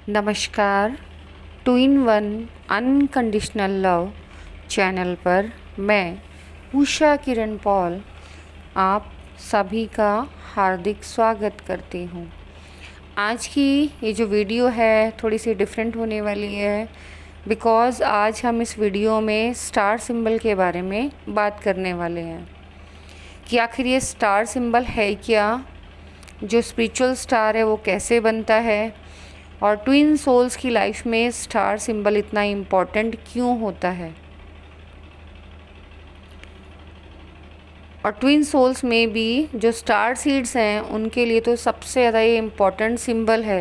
नमस्कार। Two in one unconditional love channel पर मैं उषा किरण पॉल आप सभी का हार्दिक स्वागत करती हूँ। आज की ये जो वीडियो है थोड़ी सी डिफरेंट होने वाली है बिकॉज़ आज हम इस वीडियो में स्टार सिंबल के बारे में बात करने वाले हैं कि आखिर ये स्टार सिंबल है क्या, जो स्पिरिचुअल स्टार है वो कैसे बनता है और ट्विन सोल्स की लाइफ में स्टार सिंबल इतना इम्पॉर्टेंट क्यों होता है। और ट्विन सोल्स में भी जो स्टार सीड्स हैं उनके लिए तो सबसे ज़्यादा ये इम्पॉर्टेंट सिंबल है।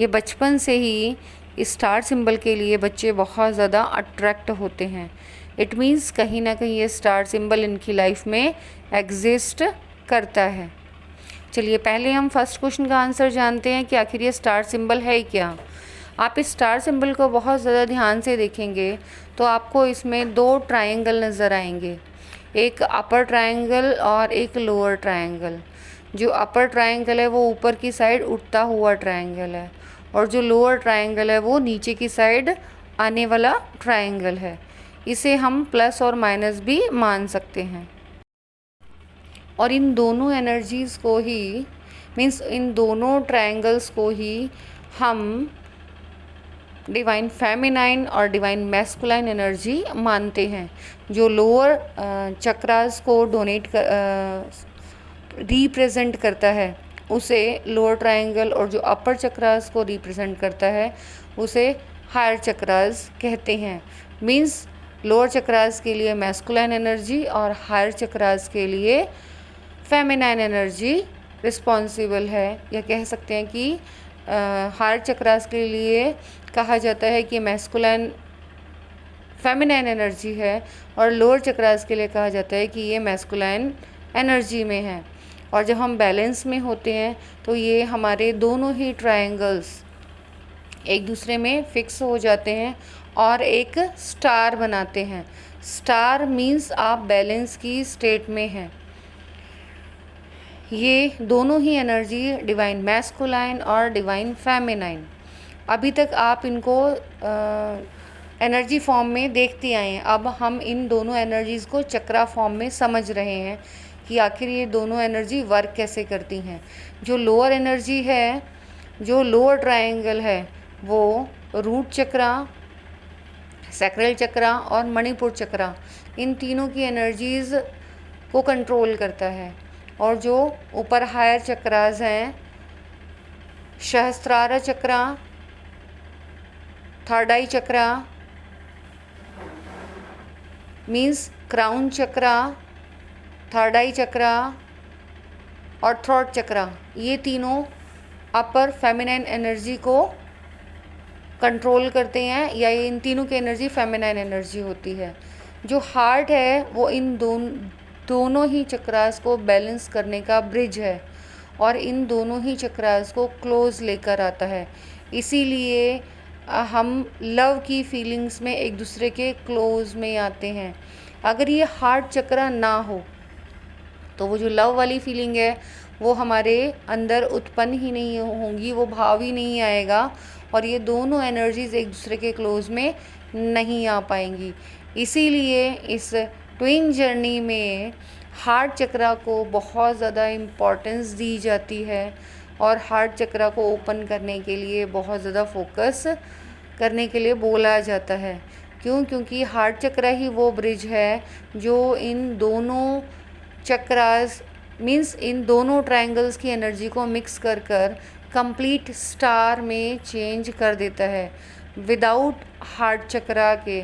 ये बचपन से ही इस स्टार सिंबल के लिए बच्चे बहुत ज़्यादा अट्रैक्ट होते हैं। इट मीन्स कहीं ना कहीं ये स्टार सिंबल इनकी लाइफ में एग्जिस्ट करता है। चलिए पहले हम फर्स्ट क्वेश्चन का आंसर जानते हैं कि आखिर ये स्टार सिंबल है क्या। आप इस स्टार सिंबल को बहुत ज़्यादा ध्यान से देखेंगे तो आपको इसमें दो ट्रायंगल नज़र आएंगे, एक अपर ट्रायंगल और एक लोअर ट्रायंगल। जो अपर ट्रायंगल है वो ऊपर की साइड उठता हुआ ट्रायंगल है और जो लोअर ट्रायंगल है वो नीचे की साइड आने वाला ट्रायंगल है। इसे हम प्लस और माइनस भी मान सकते हैं। और इन दोनों एनर्जीज़ को ही मीन्स इन दोनों ट्रायंगल्स को ही हम डिवाइन फेमिनाइन और डिवाइन मैस्कुलाइन एनर्जी मानते हैं। जो लोअर चक्रास को रिप्रेजेंट करता है उसे लोअर ट्रायंगल और जो अपर चक्रास को रिप्रेजेंट करता है उसे हायर चक्रास कहते हैं। मीन्स लोअर चक्रास के लिए मैस्कुलाइन एनर्जी और हायर चक्रास के लिए फेमिनाइन एनर्जी रिस्पॉन्सिबल है, या कह सकते हैं कि हायर चक्रास के लिए कहा जाता है कि मैस्कुलाइन फेमिनाइन एनर्जी है और लोअर चक्रास के लिए कहा जाता है कि ये मैस्कुलाइन एनर्जी में है। और जब हम बैलेंस में होते हैं तो ये हमारे दोनों ही ट्रायंगल्स एक दूसरे में फिक्स हो जाते हैं और एक स्टार बनाते हैं। स्टार मीन्स आप बैलेंस की स्टेट में हैं। ये दोनों ही एनर्जी डिवाइन मैस्कुलाइन और डिवाइन फेमिनाइन, अभी तक आप इनको एनर्जी फॉर्म में देखते आए हैं। अब हम इन दोनों एनर्जीज़ को चक्रा फॉर्म में समझ रहे हैं कि आखिर ये दोनों एनर्जी वर्क कैसे करती हैं। जो लोअर एनर्जी है, जो लोअर ट्रायंगल है, वो रूट चक्रा, सैक्रल चक्रा और मणिपुर चक्रा, इन तीनों की एनर्जीज़ को कंट्रोल करता है। और जो ऊपर हायर चक्रास हैं, सहस्त्रार चक्रा, थर्ड आई चक्रा मीन्स क्राउन चक्रा, थर्ड आई चक्रा और थ्रोट चक्रा, ये तीनों अपर फेमिनाइन एनर्जी को कंट्रोल करते हैं, या इन तीनों की एनर्जी फेमिनाइन एनर्जी होती है। जो हार्ट है वो इन दोनों ही चक्रास को बैलेंस करने का ब्रिज है और इन दोनों ही चक्रास को क्लोज लेकर आता है। इसीलिए हम लव की फीलिंग्स में एक दूसरे के क्लोज में आते हैं। अगर ये हार्ट चक्रा ना हो तो वो जो लव वाली फीलिंग है वो हमारे अंदर उत्पन्न ही नहीं होंगी, वो भाव ही नहीं आएगा और ये दोनों एनर्जीज़ एक दूसरे के क्लोज में नहीं आ पाएंगी। इसीलिए इस ट्विन जर्नी में हार्ट चक्रा को बहुत ज़्यादा इम्पोर्टेंस दी जाती है और हार्ट चक्रा को ओपन करने के लिए बहुत ज़्यादा फोकस करने के लिए बोला जाता है। क्योंकि हार्ट चक्रा ही वो ब्रिज है जो इन दोनों चक्रास मीन्स इन दोनों ट्रायंगल्स की एनर्जी को मिक्स कर कंप्लीट स्टार में चेंज कर देता है। विदाउट हार्ट चक्रा के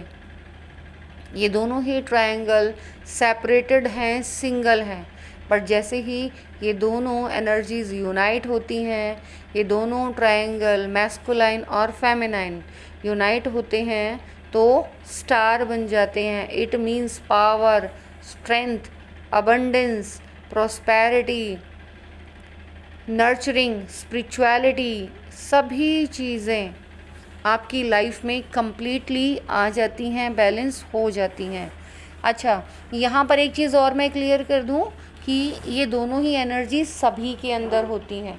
ये दोनों ही ट्रायंगल सेपरेटेड हैं, सिंगल हैं, पर जैसे ही ये दोनों एनर्जीज़ यूनाइट होती हैं, ये दोनों ट्रायंगल मैस्कुलाइन और फेमिनाइन यूनाइट होते हैं तो स्टार बन जाते हैं। It means power, strength, abundance, prosperity, nurturing, spirituality, सभी चीज़ें आपकी लाइफ में कंप्लीटली आ जाती हैं, बैलेंस हो जाती हैं। अच्छा, यहाँ पर एक चीज़ और मैं क्लियर कर दूँ कि ये दोनों ही एनर्जी सभी के अंदर होती हैं।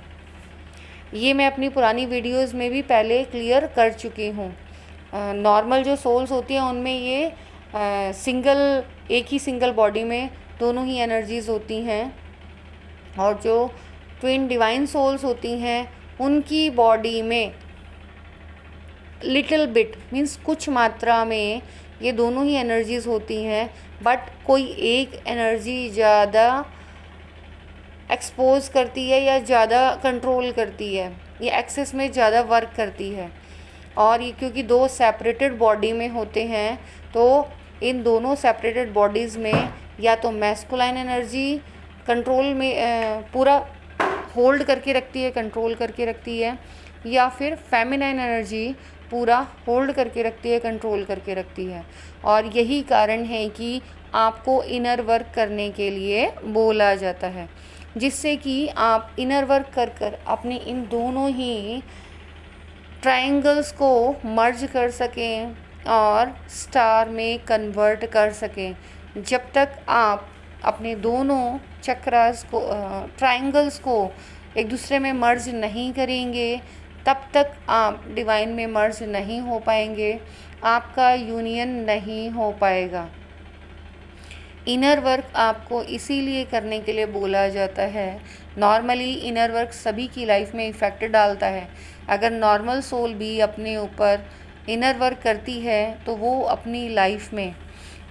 ये मैं अपनी पुरानी वीडियोस में भी पहले क्लियर कर चुकी हूँ। नॉर्मल जो सोल्स होती हैं उनमें ये एक ही सिंगल बॉडी में दोनों ही एनर्जीज़ होती हैं, और जो ट्विन डिवाइन सोल्स होती हैं उनकी बॉडी में लिटिल बिट मीन्स कुछ मात्रा में ये दोनों ही एनर्जीज़ होती हैं, बट कोई एक एनर्जी ज़्यादा एक्सपोज करती है या ज़्यादा कंट्रोल करती है, ये एक्सेस में ज़्यादा वर्क करती है। और ये क्योंकि दो सेपरेटेड बॉडी में होते हैं, तो इन दोनों सेपरेटेड बॉडीज़ में या तो मैस्कुलाइन एनर्जी कंट्रोल में पूरा होल्ड करके रखती है, कंट्रोल करके रखती है, या फिर फेमिनाइन एनर्जी पूरा होल्ड करके रखती है, कंट्रोल करके रखती है। और यही कारण है कि आपको इनर वर्क करने के लिए बोला जाता है, जिससे कि आप इनर वर्क कर कर अपने इन दोनों ही ट्रायंगल्स को मर्ज कर सकें और स्टार में कन्वर्ट कर सकें। जब तक आप अपने दोनों चक्रास को ट्रायंगल्स को एक दूसरे में मर्ज नहीं करेंगे, तब तक आप डिवाइन में मर्ज नहीं हो पाएंगे, आपका यूनियन नहीं हो पाएगा। इनर वर्क आपको इसीलिए करने के लिए बोला जाता है। नॉर्मली इनर वर्क सभी की लाइफ में इफ़ेक्ट डालता है। अगर नॉर्मल सोल भी अपने ऊपर इनर वर्क करती है तो वो अपनी लाइफ में,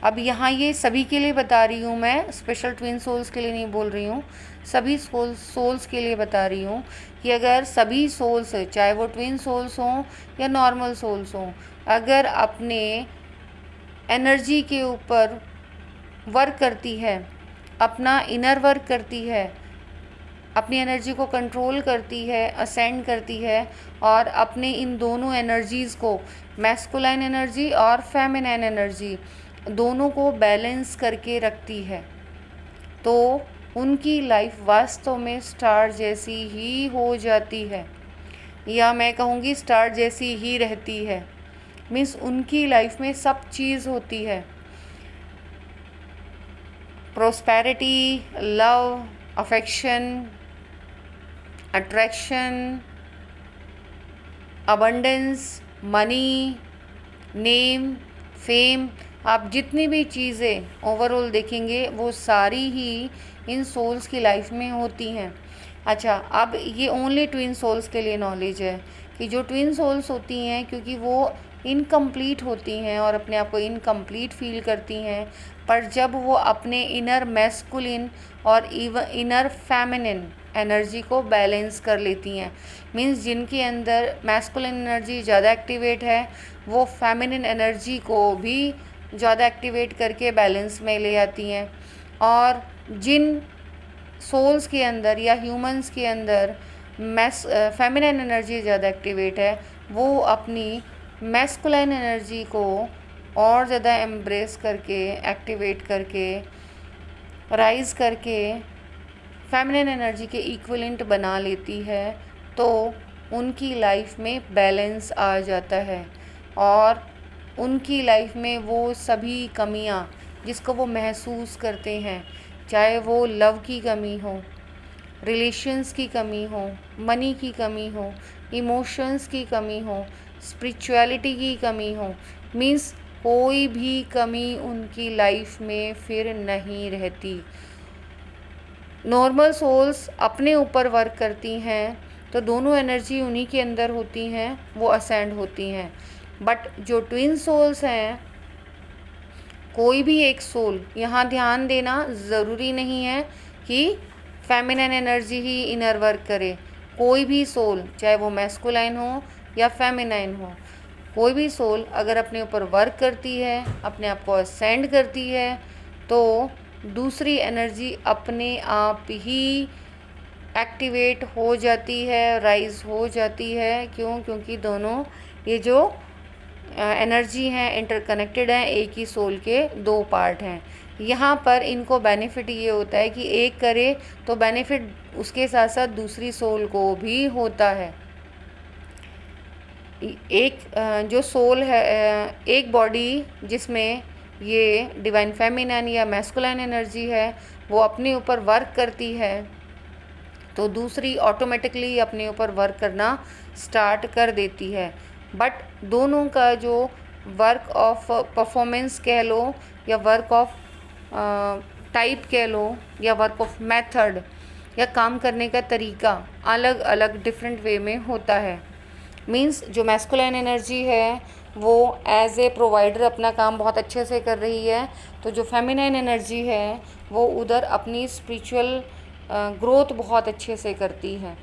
अब यहाँ ये सभी के लिए बता रही हूँ मैं, स्पेशल ट्विन सोल्स के लिए नहीं बोल रही हूँ, सभी सोल्स के लिए बता रही हूँ कि अगर सभी सोल्स, चाहे वो ट्विन सोल्स हों या नॉर्मल सोल्स हों, अगर अपने एनर्जी के ऊपर वर्क करती है, अपना इनर वर्क करती है, अपनी एनर्जी को कंट्रोल करती है, असेंड करती है, और अपने इन दोनों एनर्जीज़ को, मैस्कुलाइन एनर्जी और फेमिनाइन एनर्जी, दोनों को बैलेंस करके रखती है, तो उनकी लाइफ वास्तव में स्टार जैसी ही हो जाती है, या मैं कहूँगी स्टार जैसी ही रहती है। मीन्स उनकी लाइफ में सब चीज़ होती है, prosperity, love, affection, attraction, abundance, money, name, fame, आप जितनी भी चीज़ें ओवरऑल देखेंगे वो सारी ही इन सोल्स की लाइफ में होती हैं। अच्छा, अब ये ओनली ट्विन सोल्स के लिए नॉलेज है कि जो ट्विन सोल्स होती हैं, क्योंकि वो इनकम्प्लीट होती हैं और अपने आप को इनकम्प्लीट फील करती हैं, पर जब वो अपने इनर मैस्कुलिन और इनर फेमिनिन एनर्जी को बैलेंस कर लेती हैं, मीन्स जिनके अंदर मैस्कुलिन एनर्जी ज़्यादा एक्टिवेट है वो फेमिनिन एनर्जी को भी ज़्यादा एक्टिवेट करके बैलेंस में ले आती हैं, और जिन सोल्स के अंदर या ह्यूमंस के अंदर फेमिनिन एनर्जी ज़्यादा एक्टिवेट है, वो अपनी मैस्कुलाइन एनर्जी को और ज़्यादा एम्ब्रेस करके, एक्टिवेट करके, राइज करके फेमिनिन एनर्जी के इक्विवेलेंट बना लेती है, तो उनकी लाइफ में बैलेंस आ जाता है, और उनकी लाइफ में वो सभी कमियां जिसको वो महसूस करते हैं, चाहे वो लव की कमी हो, रिलेशंस की कमी हो, मनी की कमी हो, इमोशंस की कमी हो, स्पिरिचुअलिटी की कमी हो, मीन्स कोई भी कमी उनकी लाइफ में फिर नहीं रहती। नॉर्मल सोल्स अपने ऊपर वर्क करती हैं तो दोनों एनर्जी उन्हीं के अंदर होती हैं, वो असेंड होती हैं, बट जो ट्विन सोल्स हैं, कोई भी एक सोल, यहाँ ध्यान देना ज़रूरी नहीं है कि फेमिनिन एनर्जी ही इनर वर्क करे, कोई भी सोल, चाहे वो मैस्कुलाइन हो या फेमिनाइन हो, कोई भी सोल अगर अपने ऊपर वर्क करती है, अपने आप को असेंड करती है, तो दूसरी एनर्जी अपने आप ही एक्टिवेट हो जाती है, राइज हो जाती है। क्यों? क्योंकि दोनों ये जो एनर्जी हैं इंटरकनेक्टेड हैं, एक ही सोल के दो पार्ट हैं। यहाँ पर इनको बेनिफिट ये होता है कि एक करे तो बेनिफिट उसके साथ साथ दूसरी सोल को भी होता है। एक जो सोल है, एक बॉडी जिसमें ये डिवाइन फेमिनिन या मैस्कुलाइन एनर्जी है, वो अपने ऊपर वर्क करती है, तो दूसरी ऑटोमेटिकली अपने ऊपर वर्क करना स्टार्ट कर देती है। बट दोनों का जो वर्क ऑफ परफॉर्मेंस कह लो या वर्क ऑफ टाइप कह लो या वर्क ऑफ मेथड या काम करने का तरीका अलग अलग डिफरेंट वे में होता है। मींस जो मैस्कुलाइन एनर्जी है वो एज ए प्रोवाइडर अपना काम बहुत अच्छे से कर रही है, तो जो फेमिनाइन एनर्जी है वो उधर अपनी स्पिरिचुअल ग्रोथ बहुत अच्छे से करती है।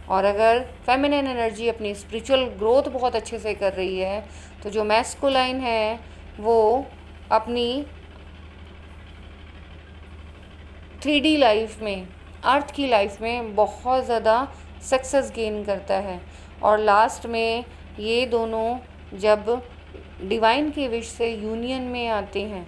और अगर फेमिनाइन एनर्जी अपनी स्पिरिचुअल ग्रोथ बहुत अच्छे से कर रही है तो जो मैस्कुलाइन है वो अपनी 3D लाइफ में, अर्थ की लाइफ में बहुत ज़्यादा सक्सेस गेन करता है। और लास्ट में ये दोनों जब डिवाइन के विश से यूनियन में आते हैं,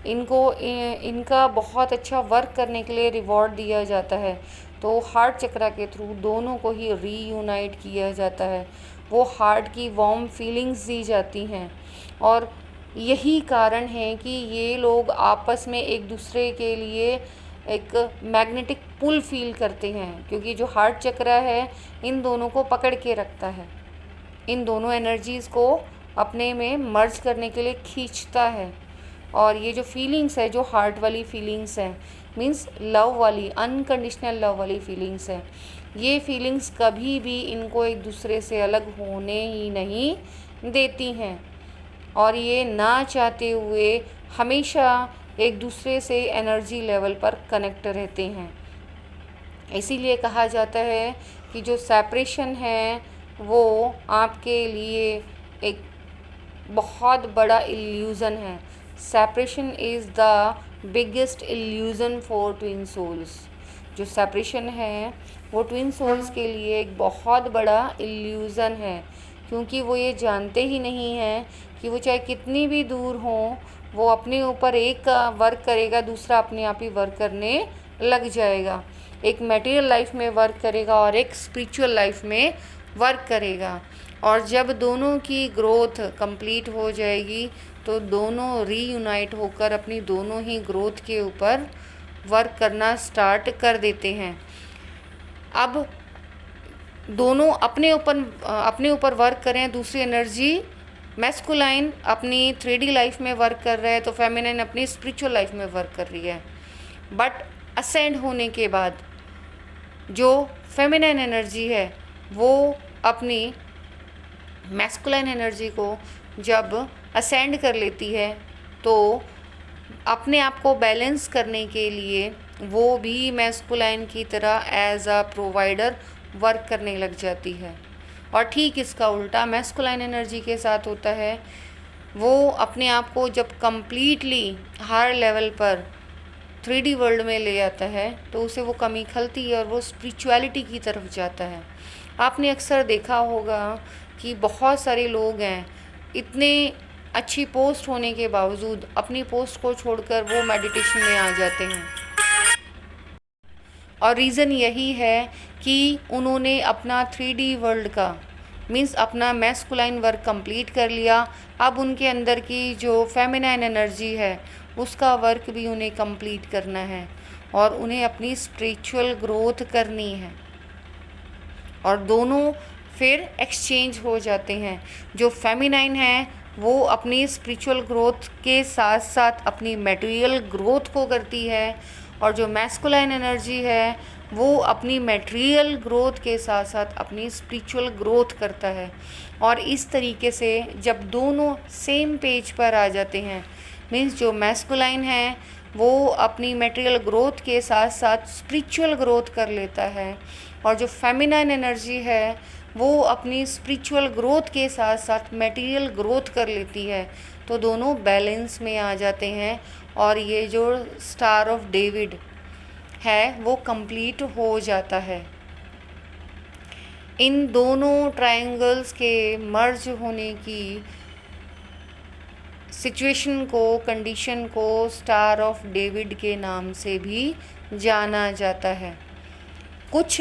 इनका बहुत अच्छा वर्क करने के लिए रिवॉर्ड दिया जाता है। तो हार्ट चक्रा के थ्रू दोनों को ही रीयूनाइट किया जाता है, वो हार्ट की वार्म फीलिंग्स दी जाती हैं। और यही कारण है कि ये लोग आपस में एक दूसरे के लिए एक मैग्नेटिक पुल फील करते हैं, क्योंकि जो हार्ट चक्रा है इन दोनों को पकड़ के रखता है, इन दोनों एनर्जीज़ को अपने में मर्ज करने के लिए खींचता है। और ये जो फीलिंग्स है, जो हार्ट वाली फीलिंग्स है, मीन्स लव वाली, अनकंडीशनल लव वाली फीलिंग्स है, ये फीलिंग्स कभी भी इनको एक दूसरे से अलग होने ही नहीं देती हैं। और ये ना चाहते हुए हमेशा एक दूसरे से एनर्जी लेवल पर कनेक्ट रहते हैं। इसीलिए कहा जाता है कि जो सेपरेशन है वो आपके लिए एक बहुत बड़ा इल्यूज़न है। Separation is the biggest illusion for twin souls. जो सेपरेशन है वो ट्विन सोल्स के लिए एक बहुत बड़ा इल्यूज़न है, क्योंकि वो ये जानते ही नहीं हैं कि वो चाहे कितनी भी दूर हों, वो अपने ऊपर एक वर्क करेगा, दूसरा अपने आप ही वर्क करने लग जाएगा। एक मटेरियल लाइफ में वर्क करेगा और एक स्पिरिचुअल लाइफ में वर्क करेगा। और जब दोनों की ग्रोथ कंप्लीट हो जाएगी तो दोनों रीयूनाइट होकर अपनी दोनों ही ग्रोथ के ऊपर वर्क करना स्टार्ट कर देते हैं। अब दोनों अपने ऊपर वर्क करें, दूसरी एनर्जी मैस्कुलाइन अपनी 3D लाइफ में वर्क कर रहा है तो फेमिनाइन अपनी स्पिरिचुअल लाइफ में वर्क कर रही है। बट असेंड होने के बाद जो फेमिनाइन एनर्जी है वो अपनी मैस्कुलाइन एनर्जी को जब असेंड कर लेती है तो अपने आप को बैलेंस करने के लिए वो भी मैस्कुलाइन की तरह एज अ प्रोवाइडर वर्क करने लग जाती है। और ठीक इसका उल्टा मैस्कुलाइन एनर्जी के साथ होता है। वो अपने आप को जब कम्प्लीटली हर लेवल पर 3D वर्ल्ड में ले आता है तो उसे वो कमी खलती है और वो स्पिरिचुअलिटी की तरफ जाता है। आपने अक्सर देखा होगा कि बहुत सारे लोग हैं, इतने अच्छी पोस्ट होने के बावजूद अपनी पोस्ट को छोड़कर वो मेडिटेशन में आ जाते हैं। और रीज़न यही है कि उन्होंने अपना 3D वर्ल्ड का मीन्स अपना मैस्कुलाइन वर्क कंप्लीट कर लिया। अब उनके अंदर की जो फेमिनाइन एनर्जी है उसका वर्क भी उन्हें कंप्लीट करना है और उन्हें अपनी स्पिरिचुअल ग्रोथ करनी है। और दोनों फिर एक्सचेंज हो जाते हैं। जो फेमिनाइन है वो अपनी स्पिरिचुअल ग्रोथ के साथ साथ अपनी मटेरियल ग्रोथ को करती है और जो मैस्कुलाइन एनर्जी है वो अपनी मटेरियल ग्रोथ के साथ साथ अपनी स्पिरिचुअल ग्रोथ करता है। और इस तरीके से जब दोनों सेम पेज पर आ जाते हैं, मीन्स जो मैस्कुलाइन है वो अपनी मटेरियल ग्रोथ के साथ साथ स्पिरिचुअल ग्रोथ कर लेता है और जो फेमिनाइन एनर्जी है वो अपनी स्पिरिचुअल ग्रोथ के साथ साथ मटेरियल ग्रोथ कर लेती है, तो दोनों बैलेंस में आ जाते हैं और ये जो स्टार ऑफ डेविड है वो कंप्लीट हो जाता है। इन दोनों ट्रायंगल्स के मर्ज होने की सिचुएशन को, कंडीशन को स्टार ऑफ डेविड के नाम से भी जाना जाता है। कुछ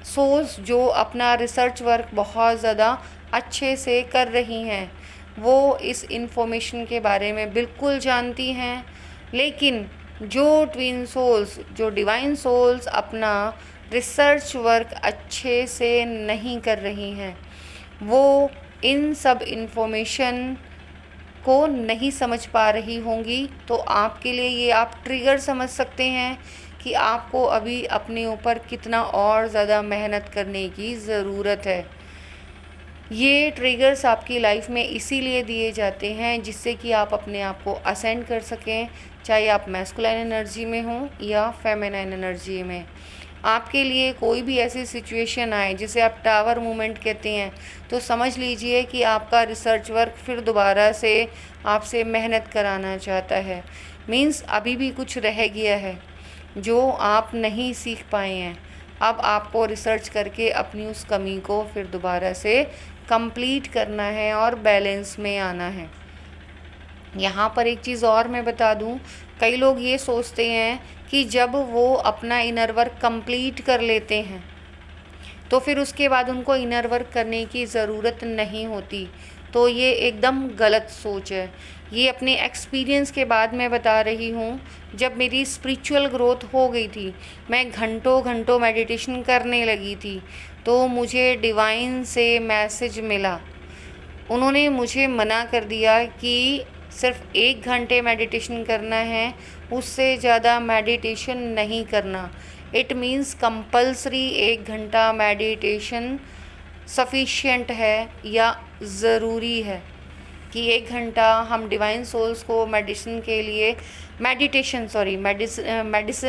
सोर्स जो अपना रिसर्च वर्क बहुत ज़्यादा अच्छे से कर रही हैं वो इस इंफॉर्मेशन के बारे में बिल्कुल जानती हैं, लेकिन जो ट्विन सोल्स, जो डिवाइन सोल्स अपना रिसर्च वर्क अच्छे से नहीं कर रही हैं, वो इन सब इन्फॉर्मेशन को नहीं समझ पा रही होंगी। तो आपके लिए ये आप ट्रिगर समझ सकते हैं कि आपको अभी अपने ऊपर कितना और ज़्यादा मेहनत करने की ज़रूरत है। ये ट्रिगर्स आपकी लाइफ में इसीलिए दिए जाते हैं जिससे कि आप अपने आप को असेंड कर सकें, चाहे आप मैस्कुलाइन एनर्जी में हों या फेमिनाइन एनर्जी में। आपके लिए कोई भी ऐसी सिचुएशन आए जिसे आप टावर मूवमेंट कहते हैं, तो समझ लीजिए कि आपका रिसर्च वर्क फिर दोबारा से आपसे मेहनत कराना चाहता है। मीन्स अभी भी कुछ रह गया है जो आप नहीं सीख पाए हैं। अब आपको रिसर्च करके अपनी उस कमी को फिर दोबारा से कंप्लीट करना है और बैलेंस में आना है। यहाँ पर एक चीज़ और मैं बता दूँ, कई लोग ये सोचते हैं कि जब वो अपना इनर वर्क कंप्लीट कर लेते हैं तो फिर उसके बाद उनको इनर वर्क करने की ज़रूरत नहीं होती। तो ये एकदम गलत सोच है। ये अपने एक्सपीरियंस के बाद मैं बता रही हूँ। जब मेरी स्पिरिचुअल ग्रोथ हो गई थी, मैं घंटों घंटों मेडिटेशन करने लगी थी, तो मुझे डिवाइन से मैसेज मिला। उन्होंने मुझे मना कर दिया कि सिर्फ 1 घंटे मेडिटेशन करना है, उससे ज़्यादा मेडिटेशन नहीं करना। इट मीन्स कंपल्सरी 1 घंटा मेडिटेशन सफिशिएंट है या ज़रूरी है कि 1 घंटा हम डिवाइन सोल्स को मेडिसिन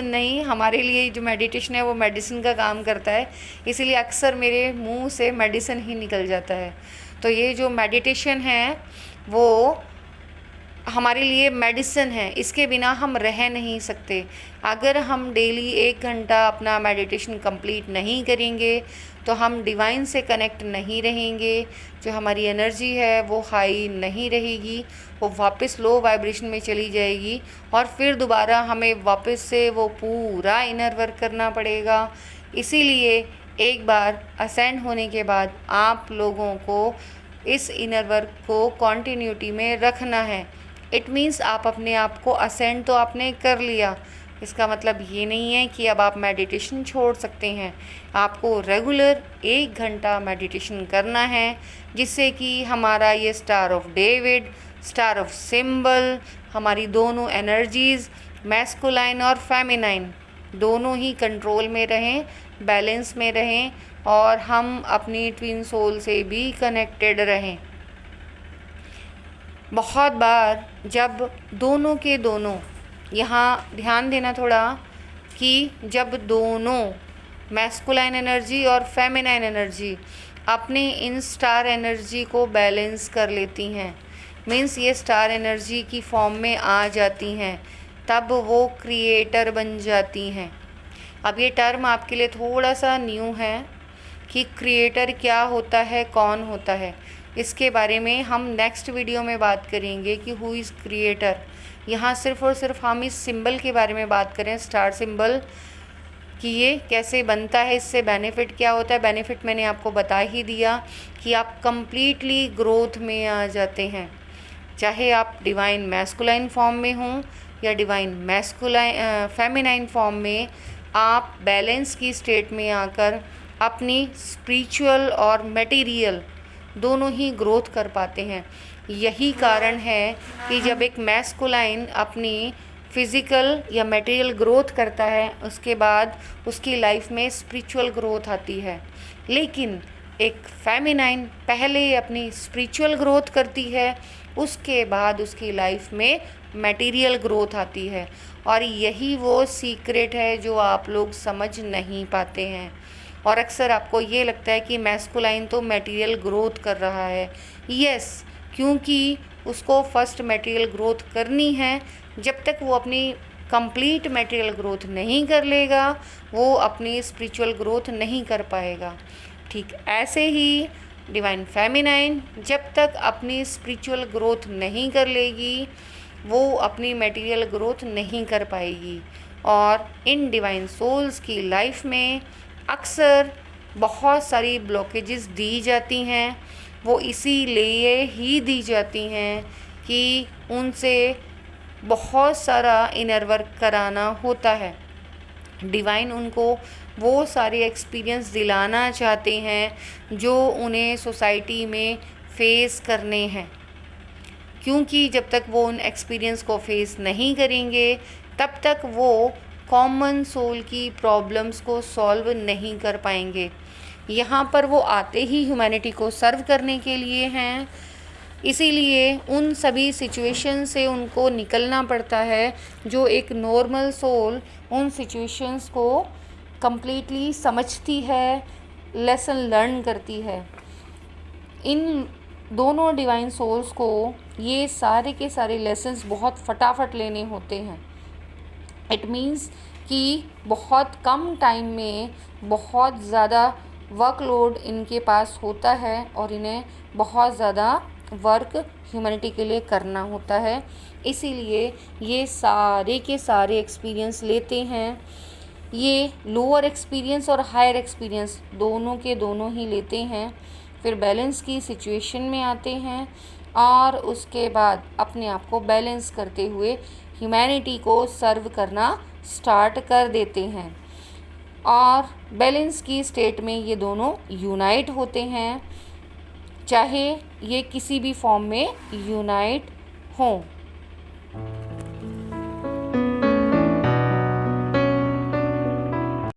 नहीं, हमारे लिए जो मेडिटेशन है वो मेडिसिन का काम करता है, इसीलिए अक्सर मेरे मुंह से मेडिसिन ही निकल जाता है। तो ये जो मेडिटेशन है वो हमारे लिए मेडिसिन है, इसके बिना हम रह नहीं सकते। अगर हम डेली 1 घंटा अपना मेडिटेशन कंप्लीट नहीं करेंगे तो हम डिवाइन से कनेक्ट नहीं रहेंगे, जो हमारी एनर्जी है वो हाई नहीं रहेगी, वो वापस लो वाइब्रेशन में चली जाएगी और फिर दोबारा हमें वापस से वो पूरा इनर वर्क करना पड़ेगा। इसीलिए एक बार असेंड होने के बाद आप लोगों को इस इनर वर्क को कॉन्टिन्यूटी में रखना है। इट मीन्स आप अपने आप को असेंड तो आपने कर लिया, इसका मतलब ये नहीं है कि अब आप मेडिटेशन छोड़ सकते हैं। आपको रेगुलर 1 घंटा मेडिटेशन करना है, जिससे कि हमारा ये star of David, star of symbol, हमारी दोनों एनर्जीज़ मैस्कुलाइन और फेमिनाइन दोनों ही कंट्रोल में रहें, बैलेंस में रहें और हम अपनी ट्विन सोल से भी कनेक्टेड रहें। बहुत बार जब दोनों के दोनों, यहाँ ध्यान देना थोड़ा कि जब दोनों मैस्कुलाइन एनर्जी और फेमिनाइन एनर्जी अपने इन स्टार एनर्जी को बैलेंस कर लेती हैं, मीन्स ये स्टार एनर्जी की फॉर्म में आ जाती हैं, तब वो क्रिएटर बन जाती हैं। अब ये टर्म आपके लिए थोड़ा सा न्यू है कि क्रिएटर क्या होता है, कौन होता है। इसके बारे में हम नेक्स्ट वीडियो में बात करेंगे कि हु इज़ क्रिएटर। यहाँ सिर्फ़ और सिर्फ हम इस सिंबल के बारे में बात करें, स्टार सिंबल, कि ये कैसे बनता है, इससे बेनिफिट क्या होता है। बेनिफिट मैंने आपको बता ही दिया कि आप कंप्लीटली ग्रोथ में आ जाते हैं, चाहे आप डिवाइन मैस्कुलाइन फॉर्म में हों या डिवाइन फेमिनाइन फॉर्म में, आप बैलेंस की स्टेट में आकर अपनी स्पिरिचुअल और मटेरियल दोनों ही ग्रोथ कर पाते हैं। यही कारण है कि जब एक मैस्कुलाइन अपनी फिज़िकल या मटेरियल ग्रोथ करता है, उसके बाद उसकी लाइफ में स्पिरिचुअल ग्रोथ आती है। लेकिन एक फेमिनाइन पहले अपनी स्पिरिचुअल ग्रोथ करती है, उसके बाद उसकी लाइफ में मटेरियल ग्रोथ आती है। और यही वो सीक्रेट है जो आप लोग समझ नहीं पाते हैं। और अक्सर आपको ये लगता है कि मैस्कुलाइन तो मटेरियल ग्रोथ कर रहा है। यस, क्योंकि उसको फर्स्ट मटेरियल ग्रोथ करनी है। जब तक वो अपनी कंप्लीट मटेरियल ग्रोथ नहीं कर लेगा, वो अपनी स्पिरिचुअल ग्रोथ नहीं कर पाएगा। ठीक ऐसे ही डिवाइन फेमिनाइन जब तक अपनी स्पिरिचुअल ग्रोथ नहीं कर लेगी, वो अपनी मटेरियल ग्रोथ नहीं कर पाएगी। और इन डिवाइन सोल्स की लाइफ में अक्सर बहुत सारी ब्लॉकेजेस दी जाती हैं। वो इसीलिए ही दी जाती हैं कि उनसे बहुत सारा इनर वर्क कराना होता है। डिवाइन उनको वो सारे एक्सपीरियंस दिलाना चाहते हैं जो उन्हें सोसाइटी में फेस करने हैं, क्योंकि जब तक वो उन एक्सपीरियंस को फेस नहीं करेंगे तब तक वो कॉमन सोल की प्रॉब्लम्स को सॉल्व नहीं कर पाएंगे। यहाँ पर वो आते ही ह्यूमैनिटी को सर्व करने के लिए हैं, इसीलिए उन सभी सिचुएशन से उनको निकलना पड़ता है। जो एक नॉर्मल सोल उन सिचुएशंस को कम्प्लीटली समझती है, लेसन लर्न करती है। इन दोनों डिवाइन सोल्स को ये सारे के सारे लेसन्स बहुत फटाफट लेने होते हैं। इट मीन्स कि बहुत कम टाइम में बहुत ज़्यादा वर्कलोड इनके पास होता है और इन्हें बहुत ज़्यादा वर्क ह्यूमैनिटी के लिए करना होता है, इसीलिए ये सारे के सारे एक्सपीरियंस लेते हैं। ये लोअर एक्सपीरियंस और हायर एक्सपीरियंस दोनों के दोनों ही लेते हैं, फिर बैलेंस की सिचुएशन में आते हैं और उसके बाद अपने आप को बैलेंस करते हुए ह्यूमैनिटी को सर्व करना स्टार्ट कर देते हैं और बैलेंस की स्टेट में ये दोनों यूनाइट होते हैं, चाहे ये किसी भी फॉर्म में यूनाइट हों।